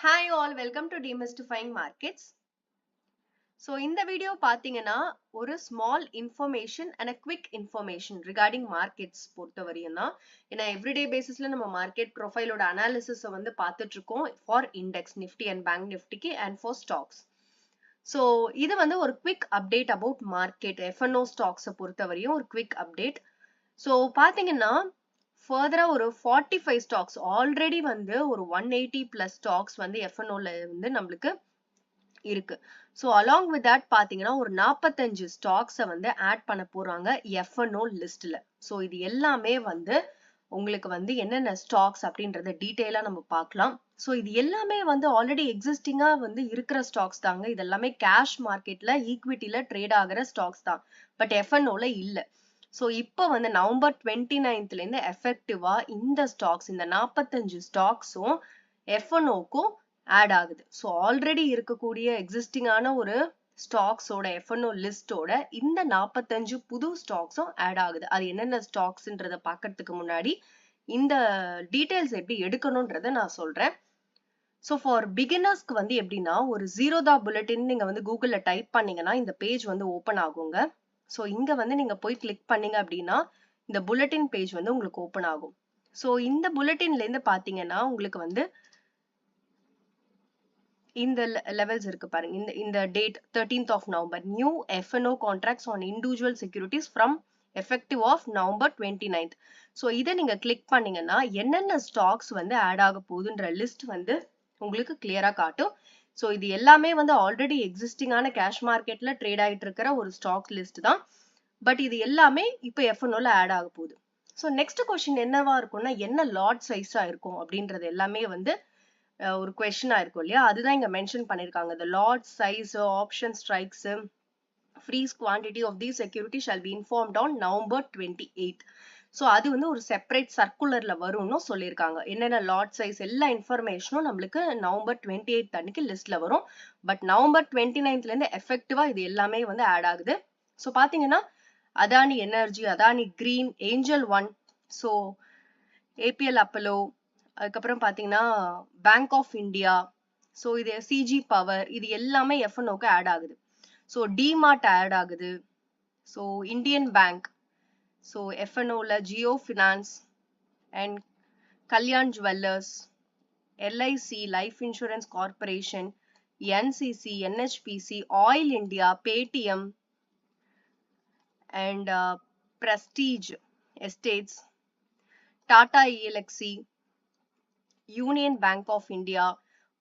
Hi all, welcome to Demystifying Markets. So இந்த video பாத்தீங்கன்னா ஒரு small information and a quick information regarding markets பொறுத்தவரையும் தான். ஏன்னா everyday basisல நம்ம market profile ஓட analysis வந்து பார்த்துட்டு இருக்கோம் for index nifty and bank nifty and for stocks. So இது வந்து ஒரு quick update about market F&O stocks பொறுத்தவரையும் ஒரு quick update. So பாத்தீங்கன்னா further ஒரு 45 stocks already வந்து ஒரு 180 plus stocks வந்து F&O ல வந்து நம்மளுக்கு இருக்கு. So along with that பாத்தீங்கன்னா ஒரு 45 stocks வந்து ஆட் பண்ண போறாங்க F&O லிஸ்ட்ல. So இது எல்லாமே வந்து உங்களுக்கு வந்து என்னென்ன ஸ்டாக்ஸ் அப்படின்றத டீடைலா நம்ம பார்க்கலாம். ஸோ இது எல்லாமே வந்து ஆல்ரெடி எக்ஸிஸ்டிங்கா வந்து இருக்கிற ஸ்டாக்ஸ் தாங்க. இது எல்லாமே கேஷ் மார்க்கெட்ல ஈக்விட்டில ட்ரேட் ஆகிற ஸ்டாக்ஸ் தான். பட் F&Oல இல்ல. ஸோ இப்போ வந்து நவம்பர் 29th இருந்து எஃபெக்டிவா இந்த ஸ்டாக்ஸ் இந்த 45 ஸ்டாக்ஸும் F&Oக்கும் ஆட் ஆகுது. ஸோ ஆல்ரெடி இருக்கக்கூடிய எக்ஸிஸ்டிங்கான ஒரு ஸ்டாக்ஸோட F&O லிஸ்டோட இந்த 45 புது ஸ்டாக்ஸும் ஆட் ஆகுது. அது என்னென்ன ஸ்டாக்ஸ்ன்றத பார்க்கறதுக்கு முன்னாடி இந்த டீடைல்ஸ் எப்படி எடுக்கணும்ன்றத நான் சொல்றேன். ஸோ ஃபார் பிகினர்ஸ்க்கு வந்து எப்படின்னா ஒரு ஜீரோதா புல்லட்டின் நீங்க வந்து கூகுள்ல டைப் பண்ணீங்கன்னா இந்த பேஜ் வந்து ஓப்பன் ஆகுங்க. ஸோ இங்க வந்து நீங்க போய் கிளிக் பண்ணீங்க அப்படின்னா இந்த புல்லட்டின் பேஜ் வந்து உங்களுக்கு ஓப்பன் ஆகும். ஸோ இந்த புல்லட்டின்ல இருந்து பாத்தீங்கன்னா உங்களுக்கு வந்து இந்த லெவல்ஸ் இருக்கு பாருங்க. இந்த date 13th of November new F&O contracts on individual securities from effective of November 29th. So இதை நீங்க கிளிக் பண்ணீங்கன்னா என்னென்ன ஸ்டாக்ஸ் வந்து ஆட் ஆக போகுதுன்ற லிஸ்ட் வந்து உங்களுக்கு கிளியரா காட்டும். ஸோ இது எல்லாமே வந்து ஆல்ரெடி எக்ஸிஸ்டிங்கான கேஷ் மார்க்கெட்ல ட்ரேட் ஆகிட்டு இருக்கிற ஒரு ஸ்டாக் லிஸ்ட் தான். பட் இது எல்லாமே இப்போ F&Oல ஆட் ஆக போகுது. ஸோ நெக்ஸ்ட் கொஸ்டின் என்னவா இருக்கும்னா என்ன லாட் சைஸா இருக்கும் அப்படின்றது எல்லாமே வந்து ஒரு கொஸ்டினா இருக்கும் இல்லையா? அதுதான் இங்க மென்ஷன் பண்ணிருக்காங்க. The lot size, option strikes, freeze quantity of these security shall be informed on November 28th. So அது வந்து ஒரு செப்பரேட் சர்க்குலர்ல வரும்னு சொல்லியிருக்காங்க. என்னென்ன லாட் சைஸ் எல்லா இன்ஃபர்மேஷனும் நம்மளுக்கு நவம்பர் 28th அன்னைக்கு லிஸ்ட்ல வரும். பட் நவம்பர் 29th இருந்து எஃபெக்டிவா இது எல்லாமே வந்து ஆட் ஆகுது. ஸோ பாத்தீங்கன்னா Adani Energy, Adani Green, Angel One, so APL Apollo, அதுக்கப்புறம் பாத்தீங்கன்னா பேங்க் ஆஃப் இந்தியா, ஸோ இது சிஜி பவர், இது எல்லாமே F&Oக்கு ஆட் ஆகுது. ஸோ டிமார்ட் ஆட் ஆகுது. ஸோ இந்தியன் பேங்க், ஸோ F&Oல Jio Finance and Kalyan Jewellers, LIC Life Insurance Corporation, NCC, NHPC, Oil India, Paytm and Prestige Estates, Tata ELXC, Union Bank of India,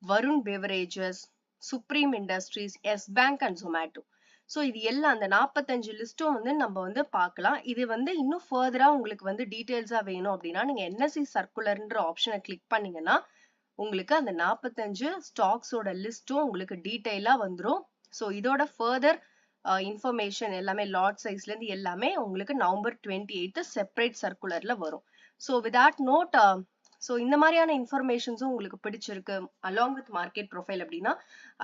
Varun Beverages, Supreme Industries, Yes Bank and Zomato. So இது எல்லாம் அந்த 45 லிஸ்ட்டும் வந்து நம்ம வந்து பார்க்கலாம். இது வந்து இன்னும் ஃபர்தரா உங்களுக்கு வந்து டீடைல்ஸா வேணும் அப்படின்னா நீங்க NSE சர்க்குலர்ன்ற ஆப்ஷனை கிளிக் பண்ணீங்கன்னா உங்களுக்கு அந்த 45 ஸ்டாக்ஸோட லிஸ்ட்டும் உங்களுக்கு டீடைலா வந்துடும். ஸோ இதோட ஃபர்தர் இன்ஃபர்மேஷன் எல்லாமே லாட் சைஸ்ல இருந்து எல்லாமே உங்களுக்கு நவம்பர் 28th செப்பரேட் சர்க்குலர்ல வரும். So with that note, so இந்த மாதிரியான இன்ஃபர்மேஷன்ஸும் உங்களுக்கு பிடிச்சிருக்கு அலாங் வித் மார்க்கெட் ப்ரொஃபைல் அப்படின்னா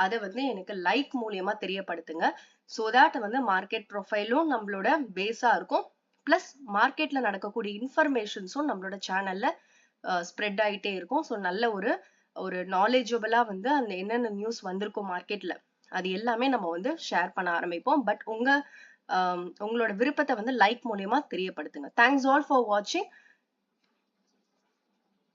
அதை வந்து எனக்கு லைக் மூலியமா தெரியப்படுத்துங்க. ஸோ தட் வந்து மார்க்கெட் ப்ரொஃபைலும் நம்மளோட பேஸா இருக்கும். பிளஸ் மார்க்கெட்ல நடக்கக்கூடிய இன்ஃபர்மேஷன்ஸும் நம்மளோட சேனல்ல ஸ்ப்ரெட் ஆகிட்டே இருக்கும். ஸோ நல்ல ஒரு நாலேஜபிளா வந்து அந்த என்னென்ன நியூஸ் வந்திருக்கும் மார்க்கெட்ல அது எல்லாமே நம்ம வந்து ஷேர் பண்ண ஆரம்பிப்போம். பட் உங்களோட விருப்பத்தை வந்து லைக் மூலியமா தெரியப்படுத்துங்க. தேங்க்ஸ் ஆல் ஃபார் வாட்சிங்.